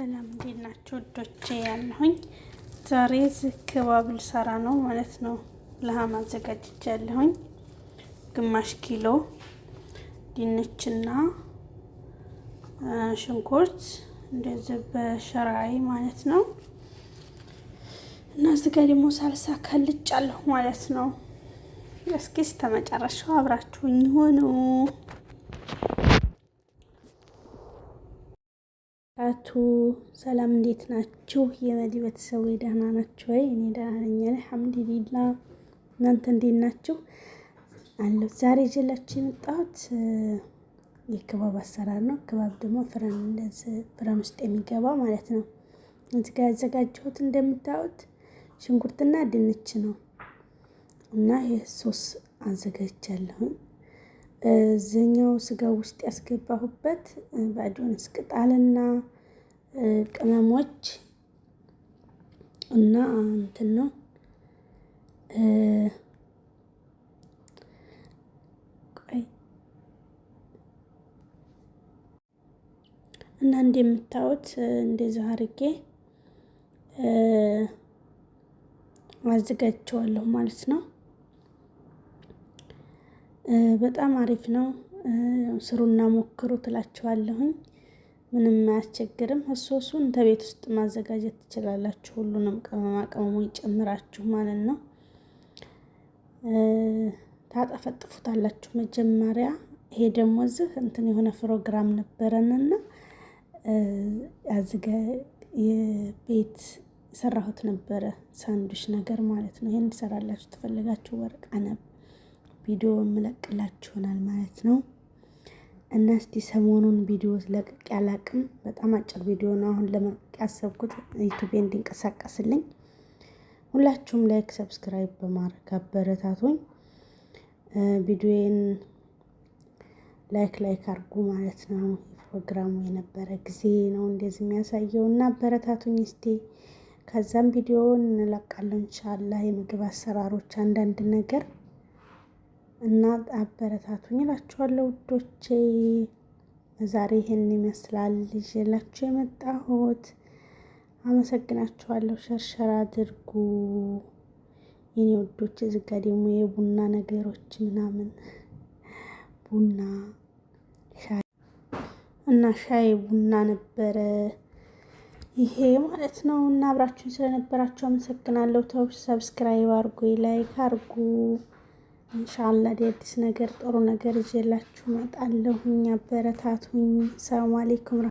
ሰላም እንዴት ናችሁ ወዶቼ? ያለሁኝ ዛሬ ከባብ ልሰራ ነው ማለት ነው። ለሃም አዘጋጅቻለሁኝ። ግማሽ ኪሎ ድንችና ሽንኩርት እንደዚህ በሸራይ ማለት ነው። እና እዚህ ጋር ደግሞ ሳልሳ ከልጫለሁ ማለት ነው። እስኪ እስከ መጨረሻው አብራችሁኝ ሆኑ። ሰላም እንዴት ናችሁ? የመዲ ቤተሰብ ደህና ናችሁ ወይ? እኔ ደህና ነኝ አልሐምዱሊላህ። እናንተ እንዴት ናችሁ? አለሁ። ዛሬ ይዤላችሁ የመጣሁት የክባብ አሰራር ነው። ክባብ ደግሞ ፍረን ውስጥ የሚገባ ማለት ነው። እዚህ ጋር ያዘጋጀሁት እንደምታዩት ሽንኩርትና ድንች ነው እና ሶስ አዘጋጅቻለሁኝ። እዚህኛው ስጋ ውስጥ ያስገባሁበት በአዶንስ ቅጠልና ቅመሞች እና እንትን ነው እና እንደምታዩት እንደዚህ አድርጌ አዘጋጅቼዋለሁ ማለት ነው። በጣም አሪፍ ነው። ስሩና ሞክሩ ትላችኋለሁኝ። ምንም አያስቸግርም። ሶሱን ከቤት ውስጥ ማዘጋጀት ትችላላችሁ። ሁሉንም ቅመማ ቅመሙን ጨምራችሁ ማለት ነው። ታጠፈጥፉታላችሁ መጀመሪያ። ይሄ ደግሞ እዚህ እንትን የሆነ ፕሮግራም ነበረንና የቤት ሰራሁት ነበረ ሳንዱሽ ነገር ማለት ነው። ይሄን ትሰራላችሁ ትፈልጋችሁ ወርቅ አነብ ቪዲዮ እምለቅላችሁናል ማለት ነው። እና እስቲ ሰሞኑን ቪዲዮ ለቅቅ ያላቅም በጣም አጭር ቪዲዮ ነው አሁን ለመልቀቅ ያሰብኩት ዩቲዩብ እንዲንቀሳቀስልኝ። ሁላችሁም ላይክ ሰብስክራይብ በማድረግ አበረታቱኝ። ቪዲዮዬን ላይክ አድርጉ ማለት ነው። ፕሮግራሙ የነበረ ጊዜ ነው እንደዚህ የሚያሳየው እና አበረታቱኝ እስቲ። ከዛም ቪዲዮውን እንለቃለን ኢንሻአላህ የምግብ አሰራሮች አንዳንድ ነገር እና አበረታቱኝ እላችኋለሁ ውዶቼ። ዛሬ ይሄን ይመስላል ይዤላችሁ የመጣሁት። አመሰግናችኋለሁ። ሸርሸር አድርጉ የኔ ውዶች። እዚህ ጋር ደግሞ የቡና ነገሮች ምናምን ቡና ሻይ ቡና ነበረ ይሄ ማለት ነው። እና አብራችሁን ስለነበራችሁ አመሰግናለሁ። ተው ሰብስክራይብ አድርጉ፣ ላይክ አድርጉ። ኢንሻአላህ አዲስ ነገር ጥሩ ነገር ይዤላችሁ እመጣለሁ። አበረታቱኝ። ሰላም አለይኩም።